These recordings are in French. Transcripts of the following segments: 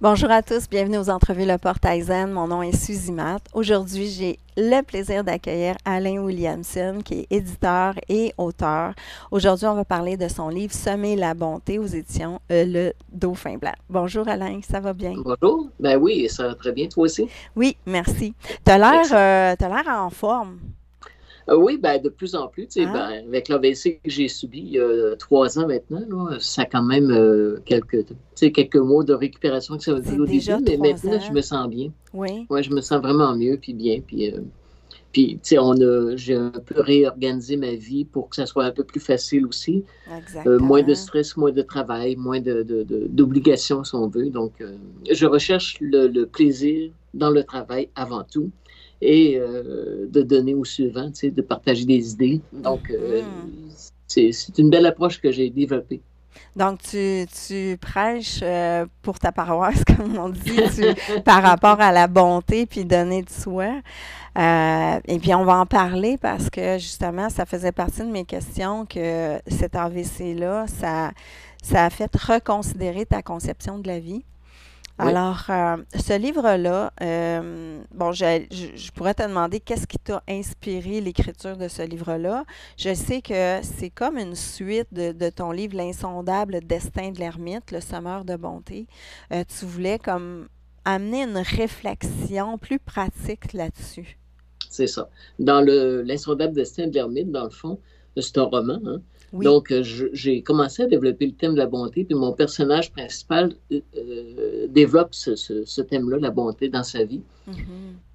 Bonjour à tous, bienvenue aux entrevues Le Portail Zen. Mon nom est Suzy Matt. Aujourd'hui, j'ai le plaisir d'accueillir Alain Williamson, qui est éditeur et auteur. Aujourd'hui, on va parler de son livre Semer la bonté aux éditions Le Dauphin Blanc. Bonjour Alain, ça va bien? Bonjour. Ben oui, ça va très bien, toi aussi. Oui, merci. Excellent. T'as l'air en forme. Oui, ben de plus en plus, tu sais, Hein? ben, avec l'AVC que j'ai subi il y a 3 ans maintenant, là, ça a quand même quelques mois de récupération que ça a C'est vu au déjà début, mais trois maintenant, je ans. me sens bien. Oui, Ouais, je me sens vraiment mieux, puis bien, puis tu sais, j'ai un peu réorganisé ma vie pour que ça soit un peu plus facile aussi. Moins de exactement. stress, moins de travail, moins d'obligations, si on veut. Donc, je recherche le plaisir dans le travail avant tout et de donner au suivant, tu sais, de partager des idées. Donc, Mhm. c'est une belle approche que j'ai développée. Donc, tu prêches pour ta paroisse, comme on dit, par rapport à la bonté puis donner de soi. Et puis, on va en parler parce que, justement, ça faisait partie de mes questions que cet AVC-là, ça a fait reconsidérer ta conception de la vie. Oui. Alors, ce livre-là, bon, je pourrais te demander qu'est-ce qui t'a inspiré l'écriture de ce livre-là. Je sais que c'est comme une suite de ton livre L'insondable destin de l'ermite, le semeur de bonté. Tu voulais comme amener une réflexion plus pratique là-dessus. C'est ça. L'Insondable destin de l'ermite, dans le fond, c'est un roman, hein. Oui. Donc, j'ai commencé à développer le thème de la bonté, puis mon personnage principal développe ce thème-là, la bonté, dans sa vie. Mhm.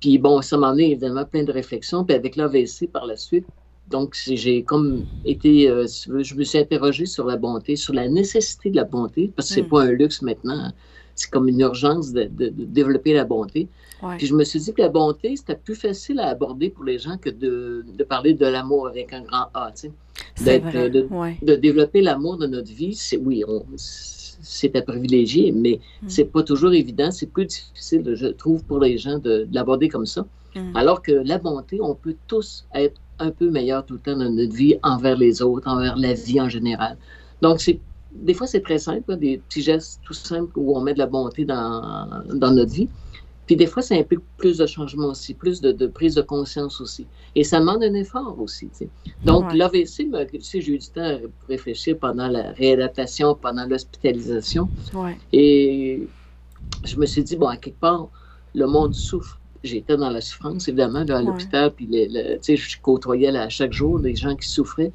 Puis bon, ça m'a amené évidemment plein de réflexions. Puis avec l'AVC par la suite, donc j'ai comme été, si tu veux, je me suis interrogé sur la bonté, sur la nécessité de la bonté, parce que c'est Mm. pas un luxe maintenant, hein. C'est comme une urgence de développer la bonté. Ouais, Puis je me suis dit que la bonté, c'était plus facile à aborder pour les gens que de parler de l'amour avec un grand A, tu sais. c'est D'être, vrai. Ouais. de développer l'amour de notre vie, oui, c'est à privilégier, mais Mm. c'est pas toujours évident. C'est plus difficile, je trouve, pour les gens de l'aborder comme ça. Mm. Alors que la bonté, on peut tous être un peu meilleurs tout le temps dans notre vie envers les autres, envers la vie en général. Donc, des fois, c'est très simple, là, des petits gestes tout simples où on met de la bonté dans notre vie. Puis des fois, ça implique plus de changement aussi, plus de prise de conscience aussi. Et ça demande un effort aussi, tu sais. Donc, Ouais. l'AVC, tu sais, j'ai eu du temps pour réfléchir pendant la réadaptation, pendant l'hospitalisation. Ouais. Et je me suis dit, bon, à quelque part, le monde souffre. J'étais dans la souffrance, évidemment, là, à Ouais. l'hôpital, puis tu sais, je côtoyais là, chaque jour des gens qui souffraient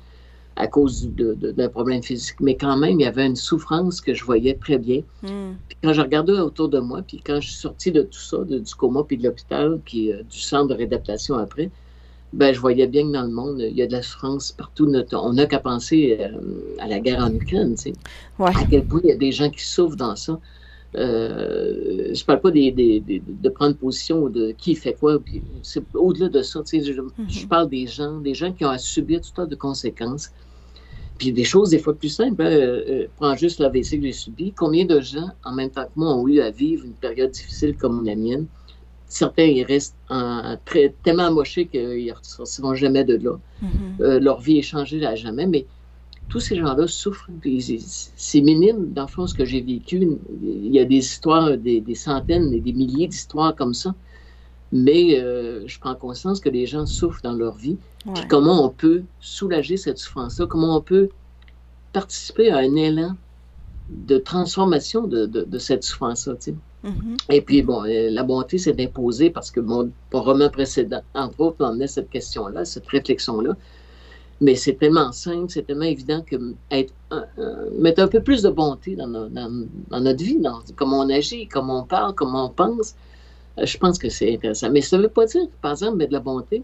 à cause d'un problème physique. Mais quand même, il y avait une souffrance que je voyais très bien. Mm. Puis quand je regardais autour de moi, puis quand je suis sortie de tout ça, du coma puis de l'hôpital, puis du centre de réadaptation après, ben je voyais bien que dans le monde, il y a de la souffrance partout. On n'a qu'à penser à la guerre en Ukraine, tu sais. Ouais. À quel point il y a des gens qui souffrent dans ça. Je parle pas de prendre position ou de qui fait quoi. Puis c'est au-delà de ça, tu sais, je Mhm. parle des gens qui ont à subir tout tas de conséquences. Puis des choses des fois plus simples, hein, prends juste l'AVC que j'ai subi. Combien de gens, en même temps que moi, ont eu à vivre une période difficile comme la mienne? Certains, ils restent tellement amochés qu'ils ne ressortiront jamais de là. Mhm. Leur vie est changée à jamais, mais tous ces gens-là souffrent. C'est minime, dans le fond, ce que j'ai vécu. Il y a des histoires, des centaines et des milliers d'histoires comme ça. Mais je prends conscience que les gens souffrent dans leur vie. Puis Ouais. comment on peut soulager cette souffrance-là? Comment on peut participer à un élan de transformation de cette souffrance-là, tu sais. Mhm. Et puis, Mhm. bon, la bonté, c'est d'imposer parce que mon roman précédent, entre autres, emmenait cette question-là, cette réflexion-là. Mais c'est tellement simple, c'est tellement évident que mettre un peu plus de bonté dans notre vie, comment on agit, comment on parle, comment on pense, je pense que c'est intéressant. Mais ça ne veut pas dire, par exemple, mettre de la bonté.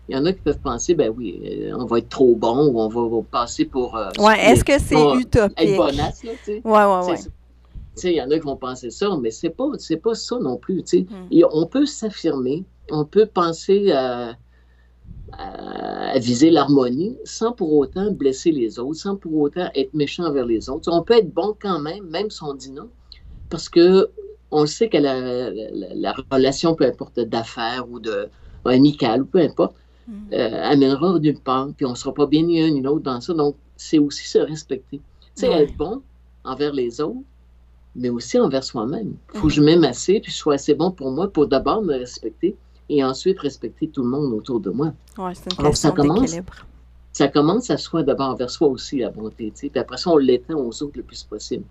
Il y en a qui peuvent penser, ben oui, on va être trop bon ou on va passer pour Ouais, est-ce que c'est être utopique? bonasse, là, tu sais. Ouais, ouais, ouais. Tu sais, il y en a qui vont penser ça, mais c'est pas ça non plus, tu sais. Hmm. Et on peut s'affirmer, on peut penser à viser l'harmonie sans pour autant blesser les autres, sans pour autant être méchant envers les autres. On peut être bon quand même, même si on dit non, parce que on sait que la relation, peu importe d'affaires ou amicale, ou peu importe, Hmm. amènera nulle part, puis on ne sera pas bien ni un ni l'autre dans ça. Donc, c'est aussi se respecter. Tu sais, Ouais. être bon envers les autres, mais aussi envers soi-même. Il faut que je m'aime assez, puis je sois assez bon pour moi pour d'abord me respecter et ensuite respecter tout le monde autour de moi. Ouais, c'est une Alors, question d'équilibre. ça commence à soi d'abord envers soi aussi, la bonté, tu sais, puis après ça, on l'étend aux autres le plus possible.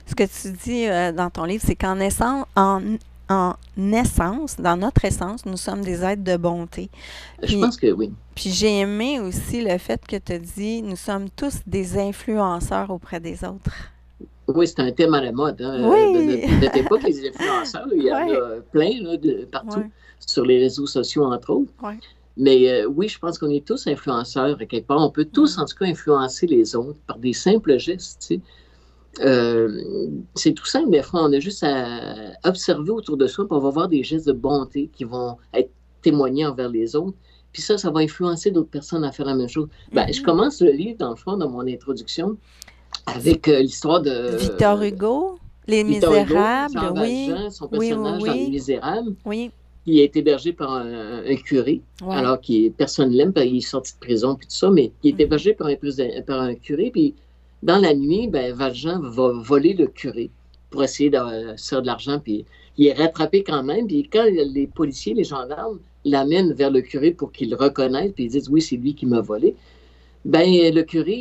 Ce que tu dis dans ton livre, c'est qu'en essence, en essence, dans notre essence, nous sommes des êtres de bonté. Je Puis, pense que oui. puis j'ai aimé aussi le fait que tu as dit, nous sommes tous des influenceurs auprès des autres. Oui, c'est un thème à la mode hein, Oui! de notre époque, les influenceurs. Il y en Oui, a plein là, partout, oui, sur les réseaux sociaux, entre autres. oui. Mais oui, je pense qu'on est tous influenceurs à quelque part. On peut tous, Mm. en tout cas, influencer les autres par des simples gestes. Tu sais. C'est tout simple, des fois, on a juste à observer autour de soi, puis on va voir des gestes de bonté qui vont être témoignés envers les autres. Puis ça va influencer d'autres personnes à faire la même chose. Ben, je Mhm. commence le livre, dans le fond, dans mon introduction, avec l'histoire Victor de Hugo, Les Victor Hugo, Misérables, Jean oui, Valjean, son oui, oui, personnage dans Les oui, Misérables, oui, qui est hébergé par un curé, oui. alors que personne ne l'aime, parce qu'il est sorti de prison, puis tout ça, mais il est Mhm. hébergé par un curé, puis dans la nuit, ben, Valjean va voler le curé pour essayer de faire de l'argent, puis il est rattrapé quand même, puis quand les policiers, les gendarmes l'amènent vers le curé pour qu'il le reconnaisse, puis ils disent « Oui, c'est lui qui m'a volé », ben, le curé,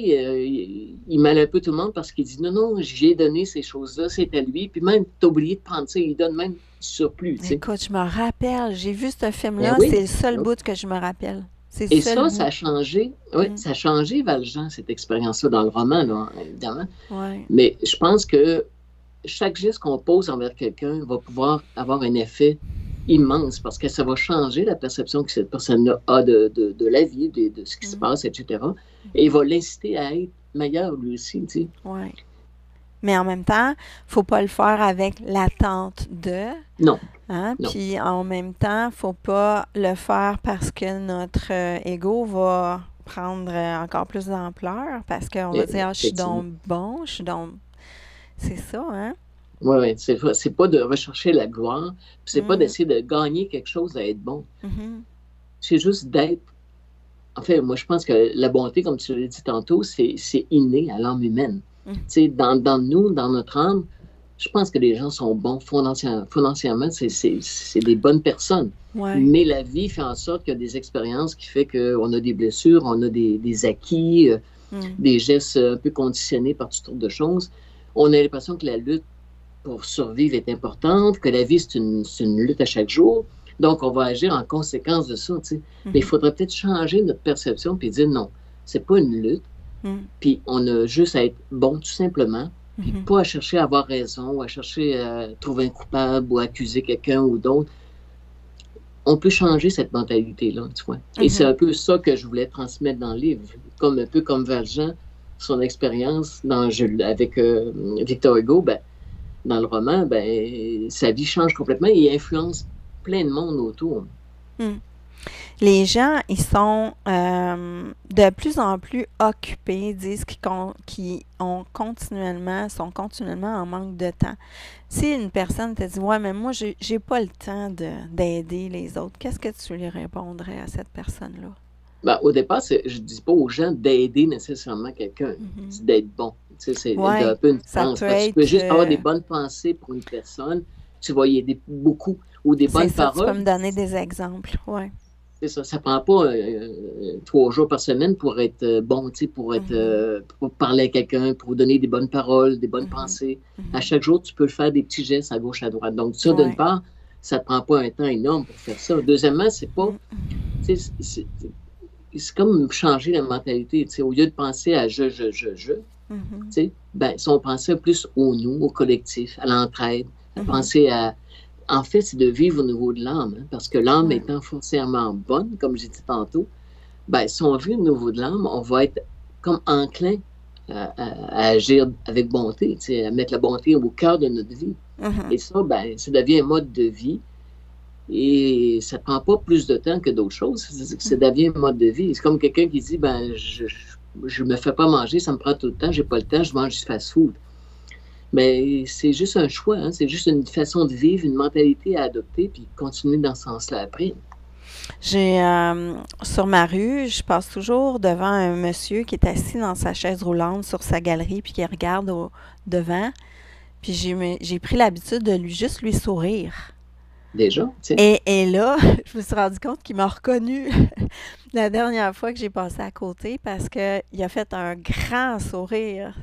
il mêle un peu tout le monde parce qu'il dit non, non, j'ai donné ces choses-là, c'est à lui. Puis même, t'as oublié de prendre ça, il donne même du surplus, tu sais. Écoute, je me rappelle, j'ai vu ce Ben film-là, c'est oui. le seul bout que je me rappelle. C'est le Et seul ça bout. a changé, oui, Mm. ça a changé Valjean, cette expérience-là, dans le roman, là, évidemment. Ouais. Mais je pense que chaque geste qu'on pose envers quelqu'un va pouvoir avoir un effet immense parce que ça va changer la perception que cette personne-là a de la vie, de ce qui se Mm. passe, etc. Et il va l'inciter à être meilleur lui aussi, tu sais. Ouais. Mais en même temps, faut pas le faire avec l'attente de, Non, hein? non. Puis en même temps, faut pas le faire parce que notre ego va prendre encore plus d'ampleur, parce qu'on va dire, ah, je suis Effectivement. donc bon, je suis donc... C'est ça, hein? Oui, oui. C'est pas de rechercher la gloire, puis c'est pas Mm. d'essayer de gagner quelque chose à être bon. Mhm. C'est juste d'être. En fait, moi, je pense que la bonté, comme tu l'as dit tantôt, c'est inné à l'âme humaine. Tu Mm. sais, dans nous, dans notre âme, je pense que les gens sont bons foncièrement, c'est des bonnes personnes. Ouais. Mais la vie fait en sorte qu'il y a des expériences qui fait qu'on a des blessures, on a des acquis, Mm. des gestes un peu conditionnés par toutes sortes de choses. On a l'impression que la lutte pour survivre est importante, que la vie, c'est une lutte à chaque jour. Donc, on va agir en conséquence de ça. Tu sais. Mais il Mhm. faudrait peut-être changer notre perception puis dire non, c'est pas une lutte. Mm. Puis on a juste à être bon tout simplement, puis Mhm. pas à chercher à avoir raison, ou à chercher à trouver un coupable ou à accuser quelqu'un ou d'autre. On peut changer cette mentalité-là, tu vois. Et c'est Mhm. un peu ça que je voulais transmettre dans le livre, comme un peu comme Valjean, son expérience avec Victor Hugo, ben, dans le roman, ben, sa vie change complètement et il influence plein de monde autour. Mm. Les gens, ils sont de plus en plus occupés, disent qu'ils ont sont continuellement en manque de temps. Si une personne te dit, ouais, mais moi, j'ai pas le temps d'aider les autres, qu'est-ce que tu lui répondrais à cette personne-là? Ben, au départ, je ne dis pas aux gens d'aider nécessairement quelqu'un, Mhm. c'est d'être bon. Tu sais, c'est Ouais, un peu une ça différence. peut Parce que tu peux être, juste avoir des bonnes pensées pour une personne, tu vas y aider beaucoup, ou des c'est bonnes ça, tu peux paroles. me donner des exemples, ouais. C'est ça, ça prend pas 3 jours par semaine pour être bon, tu sais, Mhm. pour parler à quelqu'un, pour donner des bonnes paroles, des bonnes Mhm. pensées. À Mhm. chaque jour, tu peux faire des petits gestes à gauche, à droite. Donc, ça, d'une Ouais. part, ça ne te prend pas un temps énorme pour faire ça. Deuxièmement, c'est pas, Mm. tu sais, c'est comme changer la mentalité. Tu sais, au lieu de penser à tu Mhm. sais, ben, si on pensait plus au nous, au collectif, à l'entraide, à Mhm. penser à. En fait, c'est de vivre au niveau de l'âme, hein, parce que l'âme Ouais. étant foncièrement bonne, comme j'ai dit tantôt, ben, si on vit au niveau de l'âme, on va être comme enclin à agir avec bonté, tu sais, à mettre la bonté au cœur de notre vie. Mhm. Et ça, ben, ça devient un mode de vie. Et ça ne prend pas plus de temps que d'autres choses. Ça Mhm. devient un mode de vie. C'est comme quelqu'un qui dit ben, je me fais pas manger, ça me prend tout le temps, j'ai pas le temps, je mange du fast-food. Mais c'est juste un choix, hein? C'est juste une façon de vivre, une mentalité à adopter, puis continuer dans ce sens-là après. Sur ma rue, je passe toujours devant un monsieur qui est assis dans sa chaise roulante sur sa galerie puis qui regarde devant. Puis j'ai pris l'habitude de juste lui sourire. Déjà, tu sais. Et là, je me suis rendu compte qu'il m'a reconnu la dernière fois que j'ai passé à côté parce qu'il a fait un grand sourire,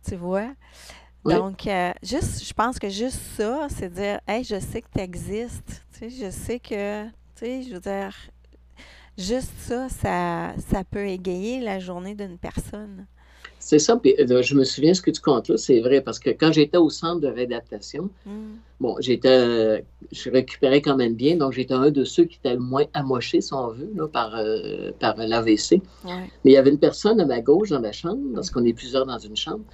tu vois. Oui, Donc, je pense que juste ça, c'est dire, hey, je sais que tu existes, tu sais, je sais que, tu sais, je veux dire, juste ça peut égayer la journée d'une personne. c'est ça. Puis, je me souviens ce que tu comptes là, c'est vrai, parce que quand j'étais au centre de réadaptation, Mm, bon, je récupérais quand même bien, donc j'étais un de ceux qui étaient le moins amochés, si on veut, là, par l'AVC. ouais. Mais il y avait une personne à ma gauche dans la chambre, parce qu'on est plusieurs dans une chambre.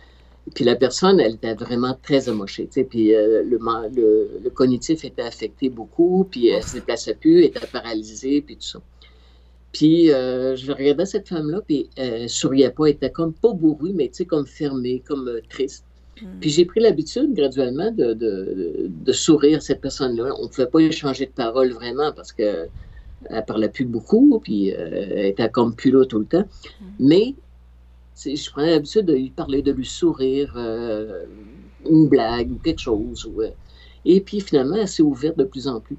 Puis la personne, elle était vraiment très amochée, tu sais, puis le cognitif était affecté beaucoup, puis elle ne se Ouf. déplaçait plus, elle était paralysée, puis tout ça. Puis je regardais cette femme-là, puis elle souriait pas, elle était comme pas bourrue, mais tu sais, comme fermée, comme triste. Mm, Puis j'ai pris l'habitude graduellement de sourire à cette personne-là. On ne pouvait pas échanger de paroles vraiment parce qu'elle ne parlait plus beaucoup, puis elle était comme plus là tout le temps. mm. Mais je prenais l'habitude de lui parler, de lui sourire, une blague ou quelque chose. Et puis finalement, elle s'est ouverte de plus en plus.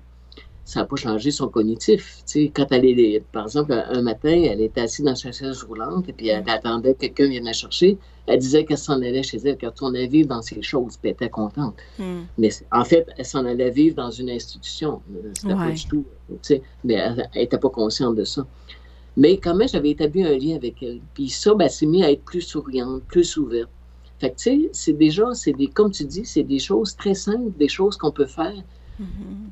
Ça n'a pas changé son cognitif. Tu sais, quand elle est, par exemple, un matin, elle était assise dans sa chaise roulante et puis elle Mm, attendait que quelqu'un vienne la chercher. Elle disait qu'elle s'en allait chez elle, qu'elle retournait vivre dans ses choses, puis elle était contente. mm. Mais en fait, elle s'en allait vivre dans une institution. C'était pas Ouais. du tout, tu sais, mais elle n'était pas consciente de ça. Mais quand même, j'avais établi un lien avec elle. Puis ça, ben, elle s'est mise à être plus souriante, plus ouverte. Fait que, tu sais, comme tu dis, c'est des choses très simples, des choses qu'on peut faire. Mhm,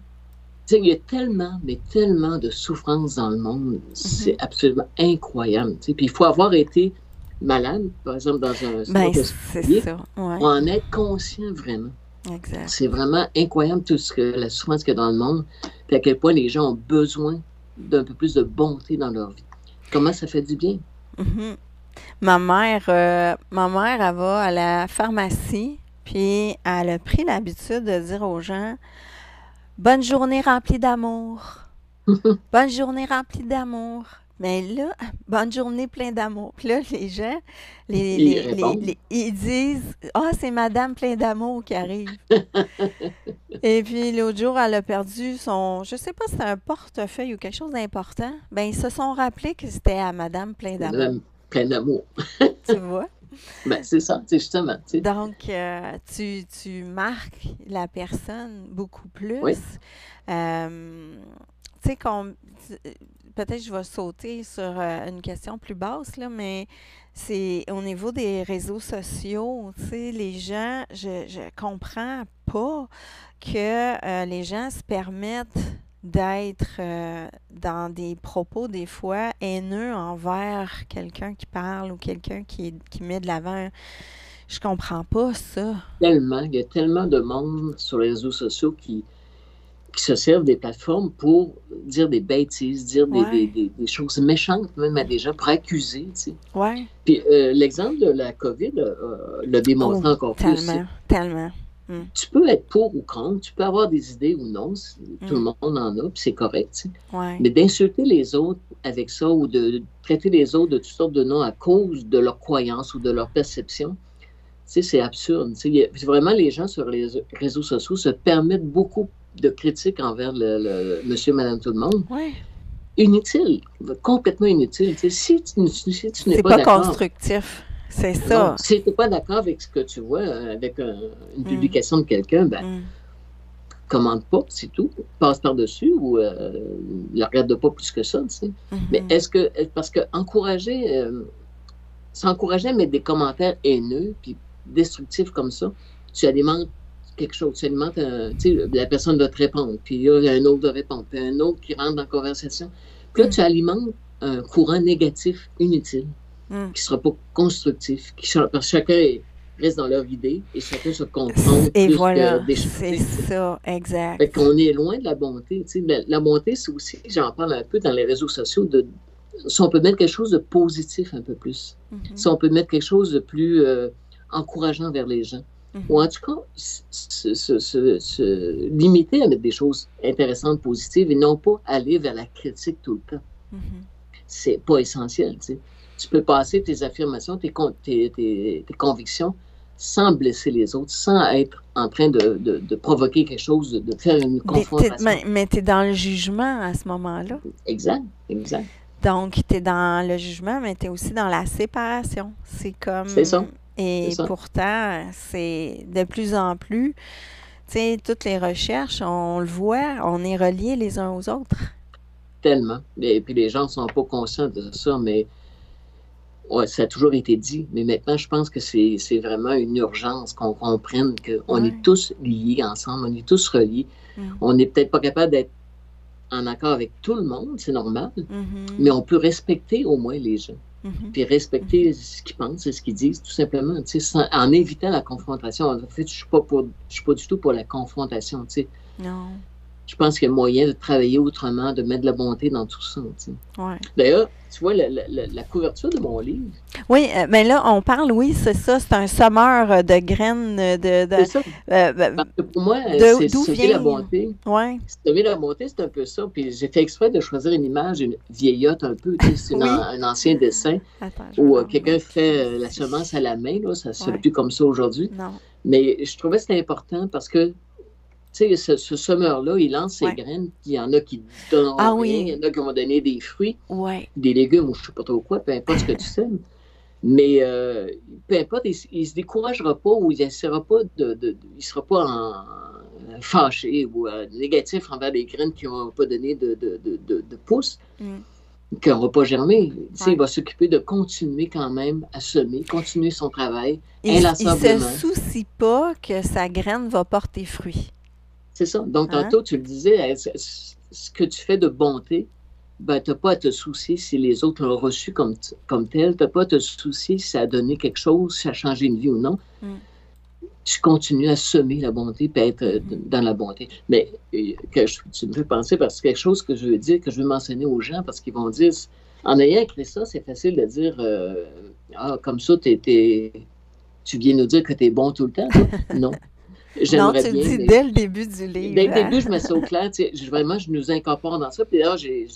Tu sais, il y a tellement, mais tellement de souffrance dans le monde. mhm. C'est absolument incroyable. Tu sais. Puis il faut avoir été malade, par exemple, dans un Ben, centre c'est hospitalier, ça. Ouais, pour en être conscient vraiment. exact. C'est vraiment incroyable la souffrance qu'il y a dans le monde, puis à quel point les gens ont besoin d'un peu plus de bonté dans leur vie. Comment ça fait du bien. Mhm. Ma mère, elle va à la pharmacie, puis elle a pris l'habitude de dire aux gens, bonne journée remplie d'amour. Bonne journée remplie d'amour. Mais là, bonne journée plein d'amour. Puis là, les gens, Ils répondent. ils disent, ah, c'est Madame plein d'amour qui arrive. Et puis l'autre jour, elle a perdu je sais pas si c'était un portefeuille ou quelque chose d'important. Ben, ils se sont rappelés que c'était à Madame plein d'amour. Même plein d'amour. Tu vois? Ben, c'est ça, c'est justement. Tu sais. Donc, tu marques la personne beaucoup plus. Oui, Euh, tu sais, peut-être je vais sauter sur une question plus basse, là, mais c'est au niveau des réseaux sociaux, tu sais, les gens, je comprends pas que les gens se permettent d'être dans des propos des fois haineux envers quelqu'un qui parle ou quelqu'un qui met de l'avant. Je comprends pas ça. tellement. Il y a tellement de monde sur les réseaux sociaux qui se servent des plateformes pour dire des bêtises, dire Ouais. des choses méchantes même à Mm. des gens, pour accuser. Tu sais. Ouais. Puis l'exemple de la COVID l'a Oh, démontré encore plus. Tu sais. tellement, tellement. Mm, Tu peux être pour ou contre, tu peux avoir des idées ou non, tout le mm, monde en a, puis c'est correct. Tu sais. ouais. Mais d'insulter les autres avec ça ou de traiter les autres de toutes sortes de noms à cause de leurs croyances ou de leur perception, tu sais, c'est absurde. Tu sais. Vraiment, les gens sur les réseaux sociaux se permettent beaucoup de critiques envers le monsieur, madame, tout le monde. Ouais. Inutile, complètement inutile. Tu sais. Si tu n'es C'est pas pas d'accord, constructif. C'est non, ça. si tu n'es pas d'accord avec ce que tu vois, avec une Mm, publication de quelqu'un, ben, mm, commente pas, c'est tout. Passe par-dessus ou ne regarde pas plus que ça. Tu sais. Mais mhm. parce que s'encourager à mettre des commentaires haineux puis destructifs comme ça, tu alimentes quelque chose. Tu alimentes, tu sais, la personne doit te répondre, puis il y a un autre de répondre, puis un autre qui rentre dans la conversation. Puis là, Mm, tu alimentes un courant négatif inutile, mm. qui ne sera pas constructif, parce que chacun reste dans leur idée et chacun se confronte Et plus que voilà, c'est d'échanger. ça, Fait exact. qu'on est loin de la bonté. Tu sais. La bonté, c'est aussi, j'en parle un peu dans les réseaux sociaux, si on peut mettre quelque chose de positif un peu plus, si Mhm, on peut mettre quelque chose de plus encourageant vers les gens, ou mhm, en tout cas, limiter à mettre des choses intéressantes, positives, et non pas aller vers la critique tout le temps. mhm. C'est pas essentiel. Tu sais. Tu peux passer tes affirmations, tes convictions sans blesser les autres, sans être en train de provoquer quelque chose, de faire une confrontation. Mais tu es dans le jugement à ce moment-là. Exact, exact. Donc, tu es dans le jugement, mais tu es aussi dans la séparation. C'est C'est comme... ça, c'est Et ça. pourtant, c'est de plus en plus, tu sais, toutes les recherches, on le voit, on est reliés les uns aux autres. Tellement. Et puis les gens ne sont pas conscients de ça, mais ouais, ça a toujours été dit. Mais maintenant, je pense que c'est vraiment une urgence qu'on comprenne qu'on est Ouais. tous liés ensemble, on est tous reliés. Mm. On n'est peut-être pas capable d'être en accord avec tout le monde, c'est normal, Mhm. mais on peut respecter au moins les gens. Mhm. Puis respecter ce qu'ils pensent et ce qu'ils disent, tout simplement, tu sais, en évitant la confrontation. En fait, je suis pas du tout pour la confrontation, tu sais. Non. Je pense qu'il y a moyen de travailler autrement, de mettre de la bonté dans tout ça, tu sais. Ouais. D'ailleurs, tu vois, la couverture de mon livre, Oui, mais là, on parle, oui, c'est ça, c'est un semeur de graines c'est ça. euh, Parce que pour moi, c'est d'où semer la vient... bonté. Ouais, Semer la bonté, c'est un peu ça. Puis j'ai fait exprès de choisir une image, une vieillotte un peu, tu sais, c'est oui. un ancien dessin Attends, je vais où l'en quelqu'un remettre fait la ici. semence à la main, là, ça ne se fait Ouais, plus comme ça aujourd'hui. non, Mais je trouvais que c'était important parce que, tu sais, ce semeur-là, il lance ses ouais. graines, puis il y en a qui ne donneront Ah rien, il y oui, en a qui vont donner des fruits, ouais, des légumes ou je ne sais pas trop quoi, peu importe ce que tu sèmes. Mais peu importe, il ne se découragera pas ou il essaiera pas il sera pas fâché ou négatif envers les graines qui n'ont pas donné de pouces, mm, qui n'auront pas germé. Tu sais, il ouais. va s'occuper de continuer quand même à semer, continuer son travail Il se inlassablement. soucie pas que sa graine va porter fruit. C'est ça. Donc, Hein? tantôt, tu le disais, ce que tu fais de bonté, ben, tu n'as pas à te soucier si les autres l'ont reçu comme tel. Tu n'as pas à te soucier si ça a donné quelque chose, si ça a changé une vie ou non. Mm, Tu continues à semer la bonté et être mhm. dans la bonté. Mais tu me fais penser parce que quelque chose que je veux dire, que je veux mentionner aux gens, parce qu'ils vont dire, en ayant écrit ça, c'est facile de dire, ah, comme ça, tu viens nous dire que tu es bon tout le temps, toi. Non. Non, J'aimerais tu le bien, dis mais dès le début du dès livre. le Hein? début, je mets ça au clair. Vraiment, je nous incorpore dans ça. Puis d'ailleurs, j'ai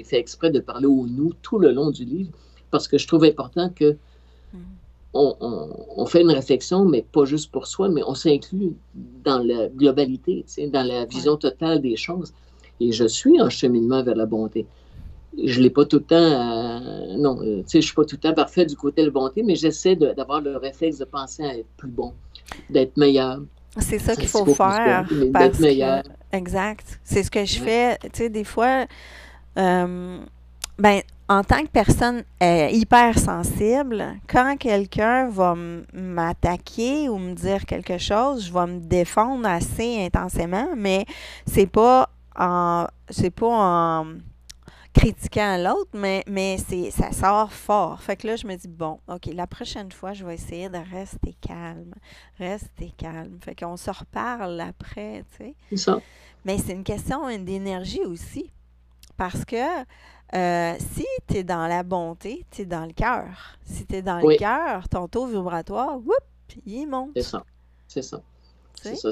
fait exprès de parler au nous tout le long du livre parce que je trouve important que Mm, on fait une réflexion, mais pas juste pour soi, mais on s'inclut dans la globalité, dans la ouais. vision totale des choses. Et je suis en cheminement vers la bonté. Je ne l'ai pas tout le temps, non, je ne suis pas tout le temps parfait du côté de la bonté, mais j'essaie d'avoir le réflexe de penser à être plus bon, d'être meilleur. C'est ça qu'il C'est faut pas plus bon, faire mais d'être parce que, meilleur. exact, c'est ce que je Ouais. fais. Tu sais, des fois, euh, ben, en tant que personne hypersensible, quand quelqu'un va m'attaquer ou me dire quelque chose, je vais me défendre assez intensément, mais c'est pas en critiquant l'autre, mais ça sort fort. Fait que là, je me dis, bon, OK, la prochaine fois, je vais essayer de rester calme. Rester calme. Fait qu'on se reparle après, tu sais. C'est ça. Mais c'est une question d'énergie aussi. Parce que si tu es dans la bonté, tu es dans le cœur. Si tu es dans le Oui, cœur, ton taux vibratoire, whoop, il c'est monte. ça. C'est ça. Tu C'est sais? ça.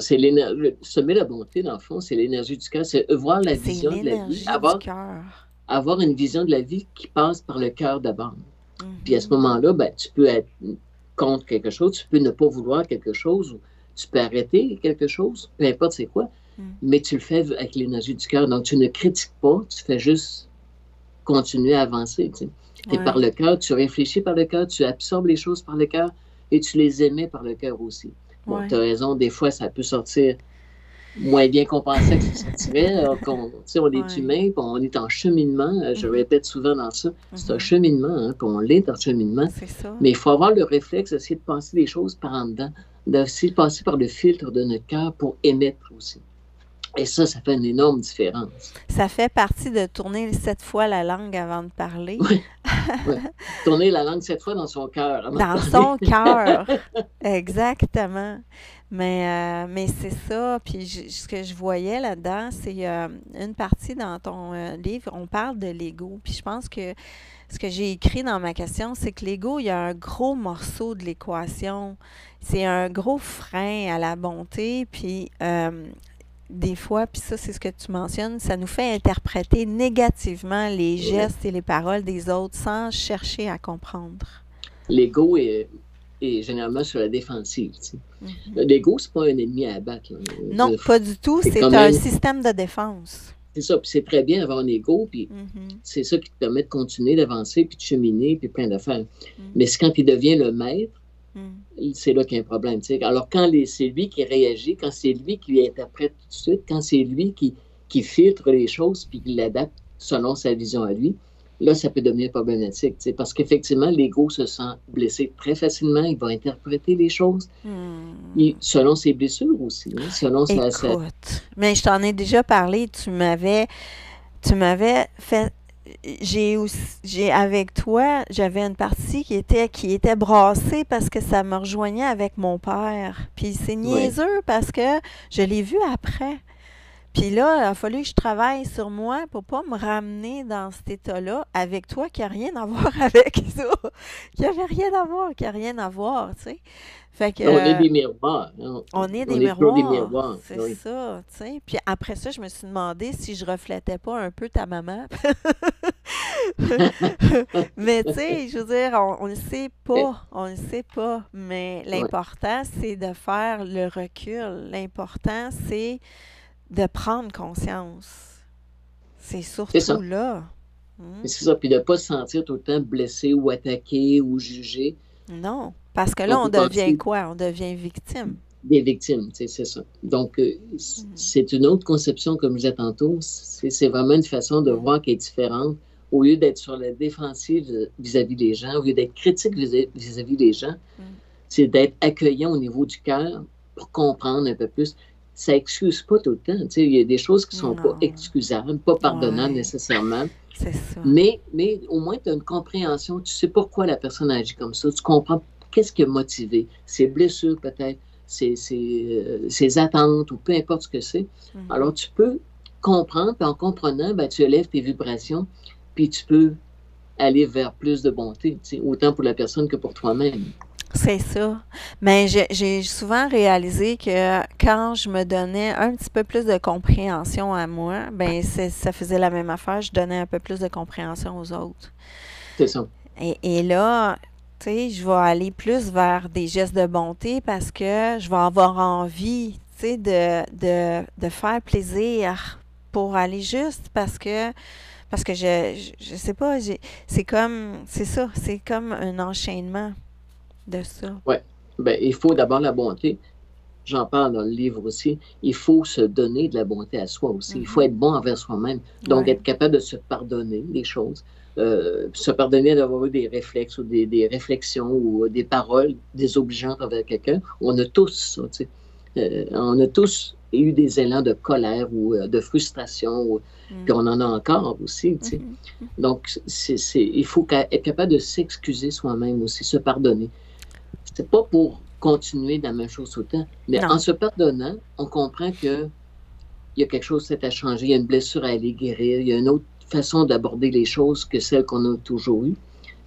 Semer la bonté, dans le fond, c'est l'énergie du cœur. C'est voir la C'est vision de la vie, l'énergie du cœur. avoir une vision de la vie qui passe par le cœur d'abord. Puis à ce Mhm. moment-là, ben, tu peux être contre quelque chose, tu peux ne pas vouloir quelque chose, ou tu peux arrêter quelque chose, peu importe c'est quoi, Mm. mais tu le fais avec l'énergie du cœur. Donc tu ne critiques pas, tu fais juste continuer à avancer. Tu es par Ouais. le cœur, tu réfléchis par le cœur, tu absorbes les choses par le cœur et tu les émets par le cœur aussi. Bon, tu Ouais. as raison, des fois ça peut sortir moins bien qu'on pensait que ça sortirait. On est Ouais. humain, puis on est en cheminement. Je Mhm. répète souvent dans ça, c'est un Mhm. cheminement, hein, puis on l'est en cheminement. C'est ça. Mais il faut avoir le réflexe d'essayer de passer les choses par en dedans, d'essayer de passer par le filtre de notre cœur pour émettre aussi. Et ça fait une énorme différence. Ça fait partie de tourner 7 fois la langue avant de parler. Oui, oui. Tourner la langue 7 fois dans son cœur avant de Dans parler. son cœur. Exactement. Mais c'est ça. Puis ce que je voyais là-dedans, c'est une partie dans ton livre, on parle de l'ego. Puis je pense que ce que j'ai écrit dans ma question, c'est que l'ego, il y a un gros morceau de l'équation. C'est un gros frein à la bonté. Puis des fois, puis ça, c'est ce que tu mentionnes, ça nous fait interpréter négativement les Ouais. gestes et les paroles des autres sans chercher à comprendre. L'ego est généralement sur la défensive. Tu sais. Mhm. L'ego, c'est pas un ennemi à abattre. Là. Non, pas du tout. C'est C'est quand un même, système de défense. c'est ça, puis c'est très bien d'avoir un ego, puis Mhm. c'est ça qui te permet de continuer, d'avancer, puis de cheminer, puis plein d'affaires. Mhm. Mais c'est quand il devient le maître, Mhm. c'est là qu'il y a un problème. Tu sais. Alors, quand c'est lui qui réagit, quand c'est lui qui interprète tout de suite, quand c'est lui qui filtre les choses puis qui l'adapte selon sa vision à lui, là, ça peut devenir problématique. Tu sais, parce qu'effectivement, l'ego se sent blessé très facilement. Il va interpréter les choses Hmm. selon ses blessures aussi, hein, selon sa... Écoute, mais je t'en ai déjà parlé. Tu m'avais fait. J'ai avec toi, j'avais une partie qui était brassée parce que ça me rejoignait avec mon père. Puis c'est Ouais. niaiseux parce que je l'ai vu après. Puis là, il a fallu que je travaille sur moi pour pas me ramener dans cet état-là avec toi qui a rien à voir avec ça. Qui avait rien à voir, qui a rien à voir, tu sais. Fait que On est des miroirs. Hein. on est des On est toujours des miroirs, miroirs. c'est Oui. ça, tu sais. Puis après ça, je me suis demandé si je reflétais pas un peu ta maman. Mais tu sais, je veux dire, on ne sait Mais, pas, on ne sait pas. Mais ouais. l'important, c'est de faire le recul. L'important, c'est de prendre conscience. C'est C'est surtout ça. là. Hmm. C'est ça. Puis de ne pas se sentir tout le temps blessé ou attaqué ou jugé. Non, parce que là, On on peut devient penser quoi? On devient victime. des victimes, tu sais, c'est ça. Donc, Mhm. c'est une autre conception, comme je disais tantôt. C'est vraiment une façon de Mhm. voir qui est différente. Au lieu d'être sur la défensive vis-à-vis des gens, au lieu d'être critique vis-à-vis des gens, Mhm. c'est d'être accueillant au niveau du cœur pour comprendre un peu plus. Ça excuse pas tout le temps. Tu sais, il y a des choses qui sont pas Non. excusables, pas pardonnables Ouais, nécessairement, c'est ça. mais au moins, tu as une compréhension. Tu sais pourquoi la personne agit comme ça. Tu comprends qu'est-ce qui a motivé. Ses blessures, peut-être, ses attentes, ou peu importe ce que c'est. Mhm. Alors, tu peux comprendre, puis en comprenant, ben, tu élèves tes vibrations, puis tu peux aller vers plus de bonté, tu sais, autant pour la personne que pour toi-même. C'est ça. Mais j'ai souvent réalisé que quand je me donnais un petit peu plus de compréhension à moi, ben ça faisait la même affaire, je donnais un peu plus de compréhension aux autres. C'est ça. Et là, tu sais, je vais aller plus vers des gestes de bonté parce que je vais avoir envie, tu sais, de faire plaisir pour aller juste parce que je sais pas, c'est ça, c'est comme un enchaînement de ça. Ouais. Ben, il faut d'abord la bonté. J'en parle dans le livre aussi. Il faut se donner de la bonté à soi aussi. Il faut Mhm. être bon envers soi-même. Donc, Ouais. être capable de se pardonner des choses, se pardonner d'avoir eu des réflexes ou des réflexions ou des paroles désobligeantes envers quelqu'un. On a tous ça, tu sais. On a tous eu des élans de colère ou de frustration, puis Mm. on en a encore aussi, tu sais. Mhm. Mhm. Donc, il faut être capable de s'excuser soi-même aussi, se pardonner. C'est pas pour continuer dans la même chose tout le temps, mais en Non. se pardonnant, on comprend que il y a quelque chose qui à changer, il y a une blessure à aller guérir, il y a une autre façon d'aborder les choses que celle qu'on a toujours eue.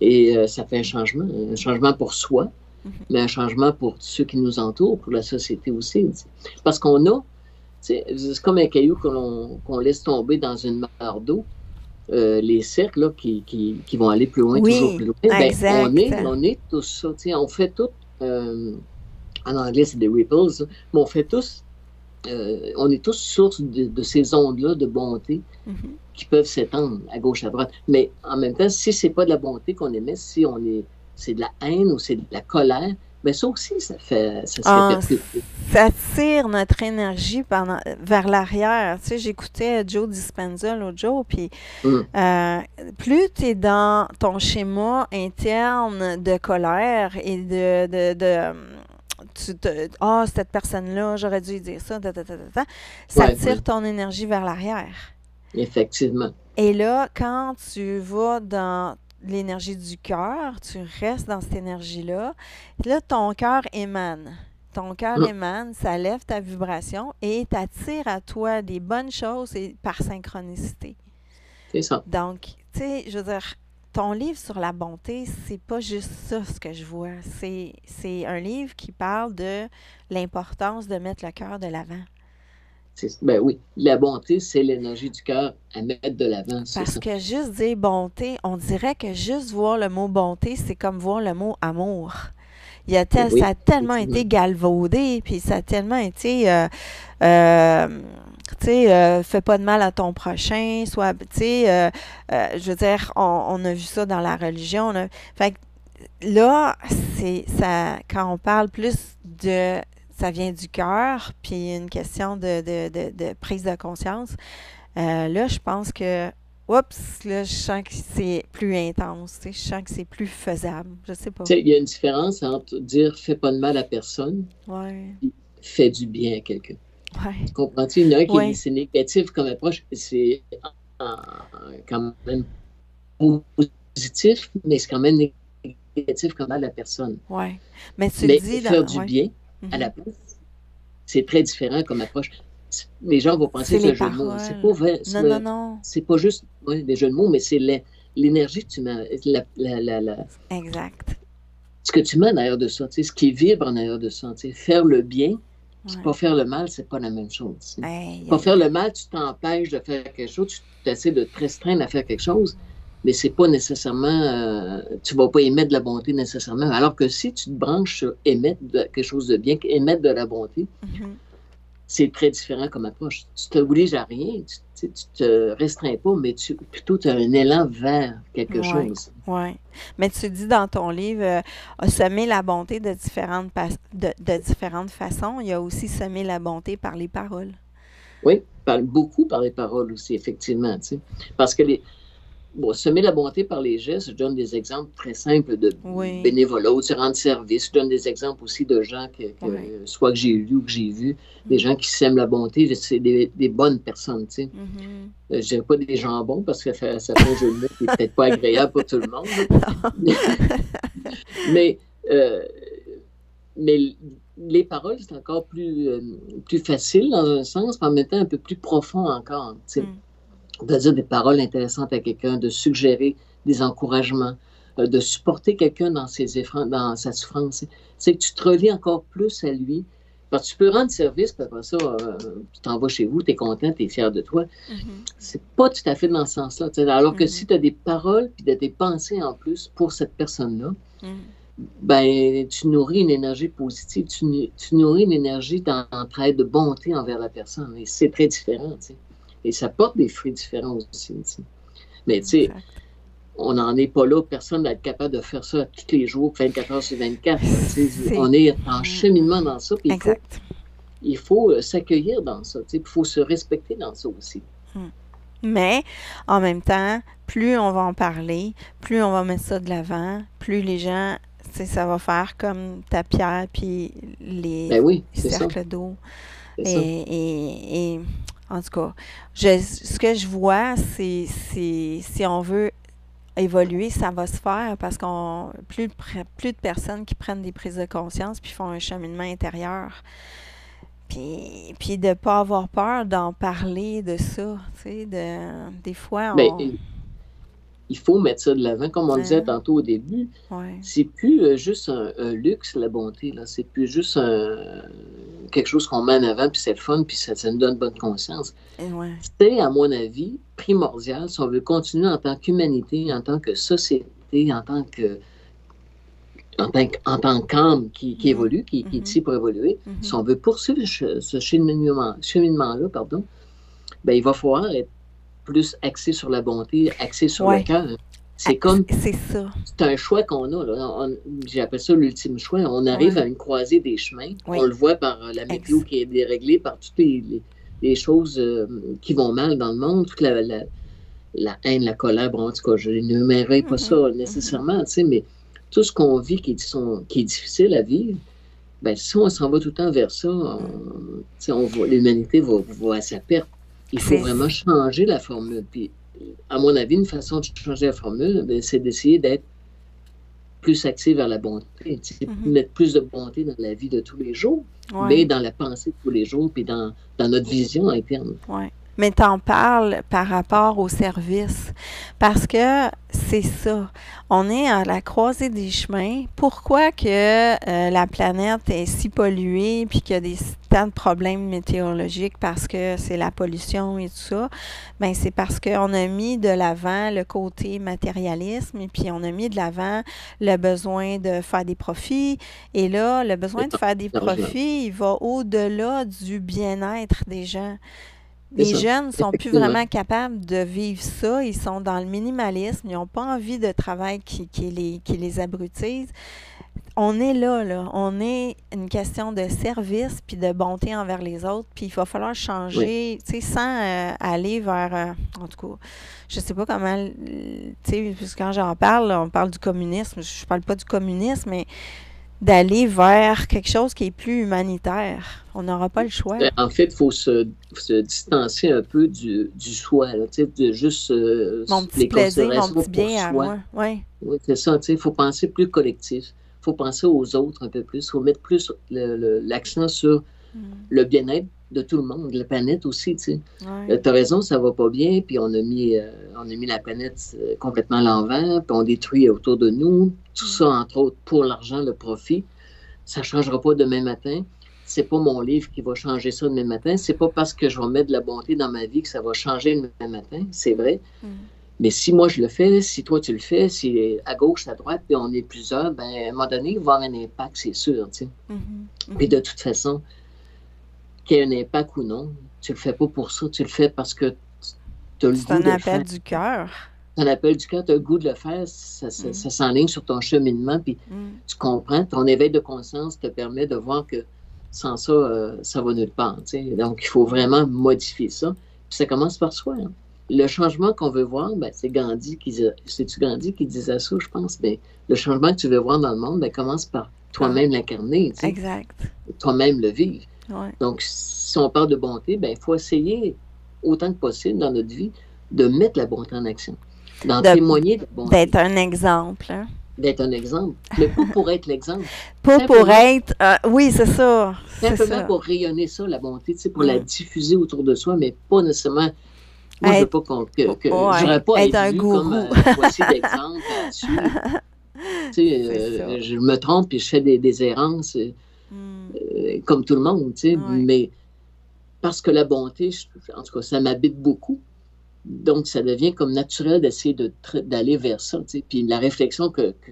Et ça fait un changement pour soi, Mhm. mais un changement pour ceux qui nous entourent, pour la société aussi. Parce qu'on a, c'est comme un caillou qu'on laisse tomber dans une mare d'eau. Les cercles là, qui vont aller plus loin, toujours Oui, plus loin, ben, exact. on est tous ça. On fait tout, en anglais c'est des ripples, mais on fait tous, on est tous source de ces ondes-là de bonté Mhm. qui peuvent s'étendre à gauche, à droite. Mais en même temps, si c'est pas de la bonté qu'on émet, si c'est de la haine ou c'est de la colère, ben ça aussi, ça se Ah, répercute. ça tire notre énergie vers l'arrière. Tu sais, j'écoutais Joe Dispenza l'autre jour, puis Hum, euh, plus tu es dans ton schéma interne de colère et cette personne-là, j'aurais dû lui dire ça, ça ouais, tire ouais, ton énergie vers l'arrière. effectivement. Et là, quand tu vas dans l'énergie du cœur, tu restes dans cette énergie-là, là, ton cœur émane. Ton cœur Hum, émane, ça lève ta vibration et t'attire à toi des bonnes choses et par synchronicité. c'est ça. Donc, tu sais, je veux dire, ton livre sur la bonté, c'est pas juste ça ce que je vois. C'est un livre qui parle de l'importance de mettre le cœur de l'avant. Ben oui, la bonté, c'est l'énergie du cœur à mettre de l'avant, c'est Parce ça. que juste dire bonté, on dirait que juste voir le mot bonté, c'est comme voir le mot amour. Oui, Ça a tellement effectivement. été galvaudé, puis ça a tellement été, euh, tu sais, fais pas de mal à ton prochain, soit, tu sais, je veux dire, on a vu ça dans la religion. Fait que là, c'est ça, quand on parle plus de, ça vient du cœur, puis une question de prise de conscience. Là, je pense que, oups, là, je sens que c'est plus intense, tu sais, je sens que c'est plus faisable. Je sais pas. Tu sais, il y a une différence entre dire fais pas de mal à personne Ouais, et fais du bien à quelqu'un. ouais, Tu comprends-tu? Il y en a un qui ouais, c'est négatif comme approche, c'est euh, quand même positif, mais c'est quand même négatif comme à la personne. ouais. Mais tu le Mais dis faire dans, du ouais. bien à la Mhm. place, c'est très différent comme approche. Les gens vont penser C'est que c'est les un jeu de mots. C'est paroles. pas vrai. Non, non, non. C'est pas juste des jeux de mots, mais c'est l'énergie que tu mets, Exact. ce que tu mets en arrière de ça, ce qui vibre en arrière de ça. Faire le bien, puis Ouais. pas faire le mal, c'est pas la même chose. T'sais. Aïe, Pas aïe, faire le aïe. mal, tu t'empêches de faire quelque chose, tu essaies de te restreindre à faire quelque chose, mais c'est pas nécessairement, tu vas pas émettre de la bonté nécessairement. Alors que si tu te branches sur quelque chose de bien, émettre de la bonté, Mhm. c'est très différent comme approche. Tu t'obliges à rien, tu te restreins pas, mais plutôt tu as un élan vers quelque Ouais, chose. ouais. Mais tu dis dans ton livre, semer la bonté de de différentes façons. Il y a aussi semer la bonté par les paroles. Oui, parle beaucoup par les paroles aussi, effectivement. Parce que bon, semer la bonté par les gestes, je donne des exemples très simples de Oui, bénévolat ou de rendre service. Je donne des exemples aussi de gens oui. soit que j'ai lu ou que j'ai vu, des Mm. gens qui sèment la bonté, c'est des bonnes personnes. Mhm. Je ne dirais pas des jambons parce que ça fait un jeu de mots qui n'est peut-être pas agréable pour tout le monde. Mais, euh, mais les paroles, c'est encore plus facile dans un sens, mais en même temps un peu plus profond encore. Mm. De dire des paroles intéressantes à quelqu'un, de suggérer des encouragements, de supporter quelqu'un dans dans sa souffrance. C'est que tu te relis encore plus à lui. Parce que tu peux rendre service, puis après ça, tu t'en vas chez vous, tu es content, tu es fier de toi. Mhm. C'est pas tout à fait dans ce sens-là. Alors que si Mhm. tu as des paroles puis des pensées en plus pour cette personne-là, Mhm. ben, tu nourris une énergie positive, tu nourris une énergie d'entraide, de bonté envers la personne. Et c'est très différent. T'sais. Et ça porte des fruits différents aussi. T'sais. Mais tu sais, Exact. on n'en est pas là. Personne va être capable de faire ça tous les jours, 24 heures sur 24. Là, C'est on est en mm, cheminement dans ça. Puis exact. il faut s'accueillir dans ça. Il faut se respecter dans ça aussi. Mm. Mais en même temps, plus on va en parler, plus on va mettre ça de l'avant, plus les gens, tu sais, ça va faire comme ta pierre puis les Ben oui, c'est ça. cercles d'eau. C'est ça. Et en tout cas, ce que je vois, c'est si on veut évoluer, ça va se faire parce qu'on plus de personnes qui prennent des prises de conscience puis font un cheminement intérieur. Puis de ne pas avoir peur d'en parler de ça, tu sais, des fois Ben, on... il faut mettre ça de l'avant. Comme on disait Hein? tantôt au début, Ouais. c'est plus juste un luxe, la bonté. Là. C'est plus juste quelque chose qu'on met en avant, puis c'est le fun, puis ça nous donne bonne conscience. Ouais. C'est, à mon avis, primordial si on veut continuer en tant qu'humanité, en tant que société, en tant qu'âme qui Mhm. évolue, qui est Mhm. ici pour évoluer. Si Mhm. on veut poursuivre ce cheminement-là, pardon, ben, il va falloir être plus axé sur la bonté, axé sur le Ouais. cœur. Ah, C'est comme c'est ça. c'est un choix qu'on a. Là. J'appelle ça l'ultime choix. On arrive Ouais. à une croisée des chemins. On Oui. le voit par la météo Ex. qui est déréglée, par toutes les choses qui vont mal dans le monde, toute la haine, la colère. Bon, en tout cas, je n'énumérerai pas Mhm. ça Mhm. nécessairement, mais tout ce qu'on vit qui est difficile à vivre, ben, si on s'en va tout le temps vers ça, Mm. l'humanité va à sa perte. Il faut C'est... vraiment changer la formule. Puis, à mon avis, une façon de changer la formule, ben, c'est d'essayer d'être plus axé vers la bonté, Mhm. mettre plus de bonté dans la vie de tous les jours, mais Ouais. dans la pensée de tous les jours, puis dans notre vision interne. Ouais. Mais t'en parles par rapport au service. Parce que C'est ça. On est à la croisée des chemins. Pourquoi que la planète est si polluée puis qu'il y a des tas de problèmes météorologiques parce que c'est la pollution et tout ça? Ben c'est parce qu'on a mis de l'avant le côté matérialisme et puis on a mis de l'avant le besoin de faire des profits. Et là, le besoin de faire des L'argent. profits, il va au-delà du bien-être des gens. C'est Les ça, jeunes sont plus effectivement. vraiment capables de vivre ça. Ils sont dans le minimalisme. Ils n'ont pas envie de travail qui les abrutise. On est là, là. On est une question de service puis de bonté envers les autres. Puis il va falloir Oui, changer, tu sais, sans aller vers, en tout cas, je sais pas comment, tu sais, parce que quand j'en parle, on parle du communisme. Je parle pas du communisme, mais d'aller vers quelque chose qui est plus humanitaire. On n'aura pas le choix. En fait, il faut se distancer un peu du soi, là, tu sais, de juste Mon petit les plaisir, mon considérations petit pour bien à soi. moi. Oui. Oui, c'est ça, tu sais, il faut penser plus collectif. Il faut penser aux autres un peu plus. Il faut mettre plus l'accent sur Mm. le bien-être de tout le monde, de la planète aussi, tu sais. Ouais. Tu as raison, ça va pas bien, puis on a mis la planète complètement à l'envers, puis on détruit autour de nous. Tout Mm. ça, entre autres, pour l'argent, le profit. Ça ne changera pas demain matin. C'est pas mon livre qui va changer ça demain matin. C'est pas parce que je vais mettre de la bonté dans ma vie que ça va changer demain matin. C'est vrai. Mm. Mais si moi je le fais, si toi tu le fais, si à gauche, à droite, puis on est plusieurs, ben, à un moment donné, il va y avoir un impact, c'est sûr. Tu sais. Mhm. Puis Mhm. de toute façon, qu'il y ait un impact ou non, tu le fais pas pour ça. Tu le fais parce que tu as le C'est goût un de le appel faire. du cœur. Un appel du cœur, tu as le goût de le faire, Mm. ça s'enligne sur ton cheminement, puis Mm. tu comprends, ton éveil de conscience te permet de voir que sans ça, ça va nulle part. Tu sais. Donc, il faut Mm. vraiment modifier ça. Puis ça commence par soi. Hein. Le changement qu'on veut voir, ben, c'est Gandhi qui disait ça, je pense. Ben, le changement que tu veux voir dans le monde, ben, commence par Ah, toi-même l'incarner, tu sais, exact. toi-même le vivre. Ouais. Donc, si on parle de bonté, ben, il faut essayer autant que possible dans notre vie de mettre la bonté en action, d'en De, témoigner de la bonté, d'être un exemple. Hein. d'être un exemple, mais pas pour être l'exemple, Pas pour simplement, être. Oui, c'est ça. C'est simplement ça. pour rayonner ça, la bonté, tu sais, pour la Mm. diffuser autour de soi, mais pas nécessairement. Moi, je veux Être, pas ouais, j'aurais pas à être être un vu comme gourou. voici l'exemple à suivre. Tu sais, C'est ça. je me trompe et je fais des errances Mm. comme tout le monde, tu sais, Ouais. mais parce que la bonté, en tout cas, ça m'habite beaucoup. Donc, ça devient comme naturel d'essayer d'aller vers ça. Tu sais. Puis la réflexion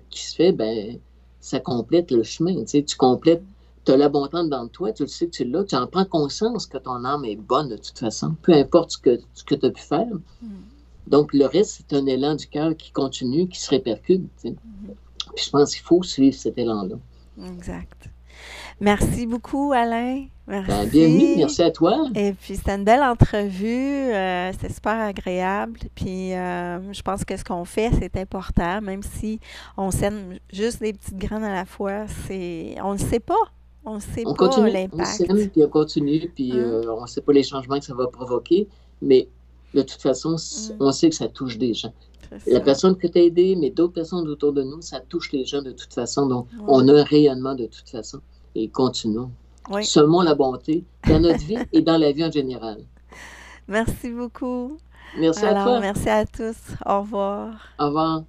qui se fait, ben, ça complète le chemin. Tu sais. Tu complètes, tu as l'abondance dans toi, tu le sais que tu l'as, tu en prends conscience que ton âme est bonne de toute façon, peu importe ce que tu as pu faire. Mm. Donc, le reste, c'est un élan du cœur qui continue, qui se répercute. Tu sais. Mhm. Puis je pense qu'il faut suivre cet élan-là. Exact. Merci beaucoup, Alain. Ben, bienvenue, Merci. merci à toi. Et puis, c'était une belle entrevue. C'était super agréable. Puis, je pense que ce qu'on fait, c'est important, même si on sème juste des petites graines à la fois. On ne sait pas. On ne sait pas On sème, l'impact. puis on continue, puis Hein? on ne sait pas les changements que ça va provoquer, mais de toute façon, Mm. on sait que ça touche des gens. C'est La ça. personne que tu as aidée, mais d'autres personnes autour de nous, ça touche les gens de toute façon. Donc, on Ouais. a un rayonnement de toute façon. Et continuons. Oui. Semons la bonté dans notre vie et dans la vie en général. Merci beaucoup. Merci à Alors, toi. merci à tous. Au revoir. Au revoir.